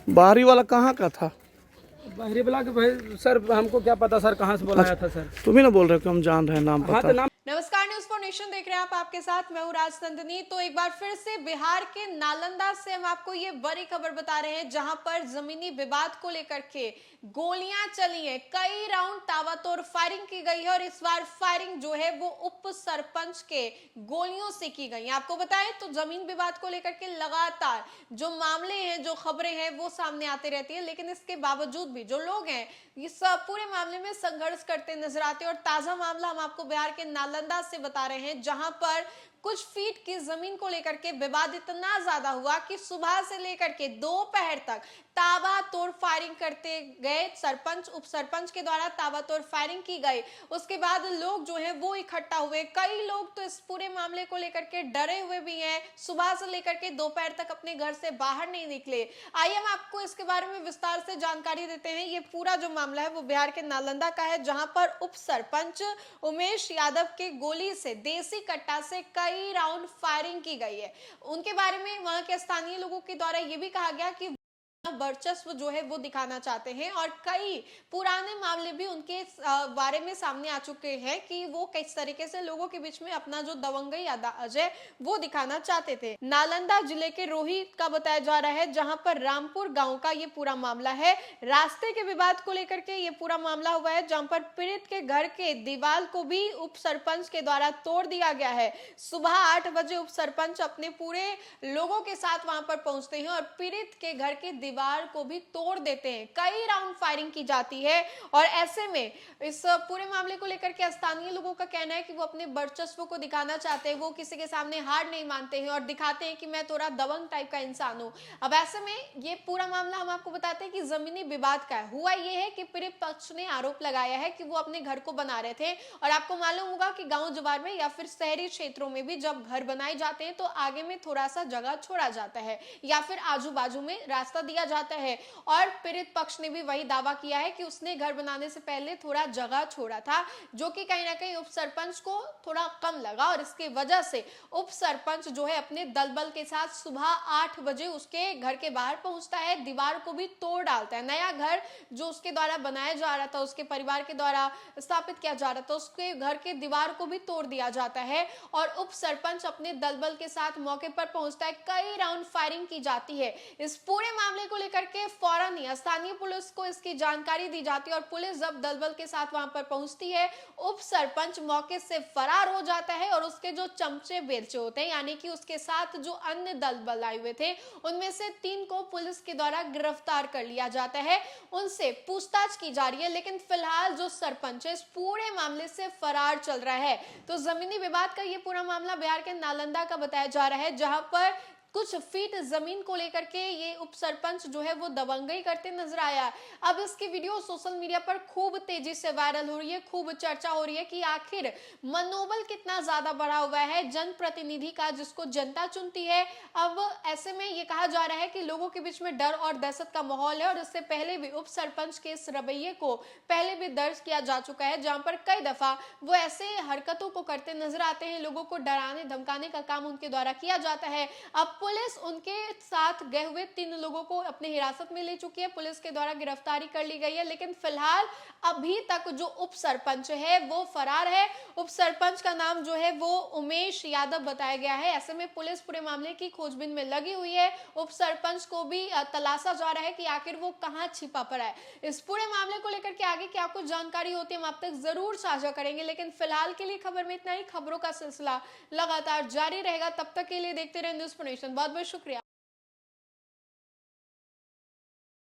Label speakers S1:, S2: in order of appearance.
S1: बाहरी वाला कहाँ का था?
S2: बाहरी वाला के भाई सर हमको क्या पता सर कहाँ से बुलाया था सर।
S1: तुम ही ना बोल रहे हो कि हम जान रहे हैं, नाम
S2: हाँ
S1: पता।
S2: तो नाम
S3: नमस्कार, न्यूज फॉर नेशन देख रहे हैं आप। आपके साथ मैं हूं राजनंदिनी। तो एक बार फिर से बिहार के नालंदा से हम आपको ये बड़ी खबर बता रहे हैं, जहां पर जमीनी विवाद को लेकर के गोलियां चली हैं, कई राउंड ताबड़तोड़ फायरिंग की गई है और इस बार फायरिंग जो है वो उप सरपंच के गोलियों से की गई है। आपको बताएं तो जमीन विवाद को लेकर के लगातार जो मामले हैं, जो खबरें हैं वो सामने आती रहती है, लेकिन इसके बावजूद भी जो लोग हैं इस पूरे मामले में संघर्ष करते नजर आते हैं। और ताजा मामला हम आपको बिहार के नालंदा से बता रहे हैं, जहां पर कुछ फीट की जमीन को लेकर के विवाद इतना ज्यादा हुआ कि सुबह से लेकर के दोपहर तक ताबड़तोड़ फायरिंग करते गए। सरपंच उप सरपंच के द्वारा ताबड़तोड़ फायरिंग की गई। उसके बाद लोग जो है वो इकट्ठा हुए। कई लोग तो इस पूरे मामले को लेकर के डरे हुए भी हैं, सुबह से लेकर के दोपहर तक अपने घर से बाहर नहीं निकले। आइए हम आपको इसके बारे में विस्तार से जानकारी देते हैं। ये पूरा जो मामला है वो बिहार के नालंदा का है, जहां पर उप सरपंच उमेश यादव के गोली से देसी कट्टा से कई राउंड फायरिंग की गई है। उनके बारे में वहां के स्थानीय लोगों के द्वारा यह भी कहा गया कि वर्चस्व जो है वो दिखाना चाहते हैं और कई पुराने मामले भी उनके बारे में सामने आ चुके हैं कि वो किस तरीके से लोगों के बीच में अपना जो दबंगई अंदाज है वो दिखाना चाहते थे। नालंदा जिले के रोहित का बताया जा रहा है, जहां पर रामपुर गांव का ये पूरा मामला है। रास्ते के विवाद को लेकर के ये पूरा मामला हुआ है, जहां पर पीड़ित के घर के दीवार को भी उप सरपंच के द्वारा तोड़ दिया गया है। सुबह 8 बजे उप सरपंच अपने पूरे लोगों के साथ वहां पर पहुंचते हैं और पीड़ित के घर के दीवार को भी तोड़ देते हैं। कई राउंड फायरिंग की जाती है और ऐसे में इस पूरे मामले को लेकर के स्थानीय लोगों का कहना है कि वो अपने वर्चस्व को दिखाना चाहते हैं। वो किसी के सामने हार नहीं मानते हैं और दिखाते हैं कि मैं थोड़ा दबंग टाइप का इंसान हूं। अब ऐसे में ये पूरा मामला हम आपको बताते हैं कि जमीनी विवाद का है। हुआ ये है कि पीड़ित पक्ष ने आरोप लगाया है कि वो अपने घर को बना रहे थे और आपको मालूम होगा कि गांव जवार में या फिर शहरी क्षेत्रों में भी जब घर बनाए जाते हैं तो आगे में थोड़ा सा जगह छोड़ा जाता है या फिर आजू बाजू में रास्ता दिया जाता है। और पीड़ित पक्ष ने भी वही दावा किया है कि उसने घर बनाने से पहले थोड़ा जगह छोड़ा था, जो कि कहीं ना कहीं उप सरपंच को थोड़ा कम लगा और इसकी वजह से उप सरपंच जो है अपने दलबल के साथ सुबह 8 बजे उसके घर के बाहर पहुंचता है, दीवार को भी तोड़ डालता है। नया घर जो उसके द्वारा बनाया जा रहा था, उसके परिवार के द्वारा स्थापित किया जा रहा था, उसके घर के दीवार को भी तोड़ दिया जाता है और उप सरपंच अपने दलबल के साथ मौके पर पहुंचता है। कई राउंड फायरिंग की जाती है। इस पूरे मामले को लेकर के फौरन ही स्थानीय पुलिस को इसकी जानकारी दी जाती है और पुलिस जब दलबल के साथ वहां पर पहुंचती है, उप सरपंच मौके से फरार हो जाता है और उसके जो चमचे बेलचे होते हैं, यानी कि उसके साथ जो अन्य दलबल आए हुए थे, उनमें से 3 को पुलिस के द्वारा गिरफ्तार कर लिया जाता है। उनसे पूछताछ की जा रही है, लेकिन फिलहाल जो सरपंच है इस पूरे मामले से फरार चल रहा है। तो जमीनी विवाद का ये पूरा मामला बिहार के नालंदा का बताया जा रहा है, जहां पर कुछ फीट जमीन को लेकर के ये उप सरपंच जो है वो दबंगई करते नजर आया। अब इसकी वीडियो सोशल मीडिया पर खूब तेजी से वायरल हो रही है, खूब चर्चा हो रही है कि आखिर मनोबल कितना ज्यादा बढ़ा हुआ है जनप्रतिनिधि का, जिसको जनता चुनती है। अब ऐसे में ये कहा जा रहा है कि लोगों के बीच में डर और दहशत का माहौल है और इससे पहले भी उप सरपंच के इस रवैये को पहले भी दर्ज किया जा चुका है, जहां पर कई दफा वो ऐसे हरकतों को करते नजर आते हैं। लोगों को डराने धमकाने का काम उनके द्वारा किया जाता है। अब पुलिस उनके साथ गए हुए 3 लोगों को अपने हिरासत में ले चुकी है, पुलिस के द्वारा गिरफ्तारी कर ली गई है, लेकिन फिलहाल अभी तक जो उप सरपंच है वो फरार है। उप सरपंच का नाम जो है वो उमेश यादव बताया गया है। ऐसे में पुलिस पूरे मामले की खोजबीन में लगी हुई है। उप सरपंच को भी तलाशा जा रहा है कि आखिर वो कहां छिपा पड़ा है। इस पूरे मामले को लेकर के आगे क्या कुछ जानकारी होती है हम आप तक जरूर साझा करेंगे, लेकिन फिलहाल के लिए खबर में इतना ही। खबरों का सिलसिला लगातार जारी रहेगा, तब तक के लिए देखते रहे न्यूज़ फॉर नेशन। बहुत बहुत शुक्रिया।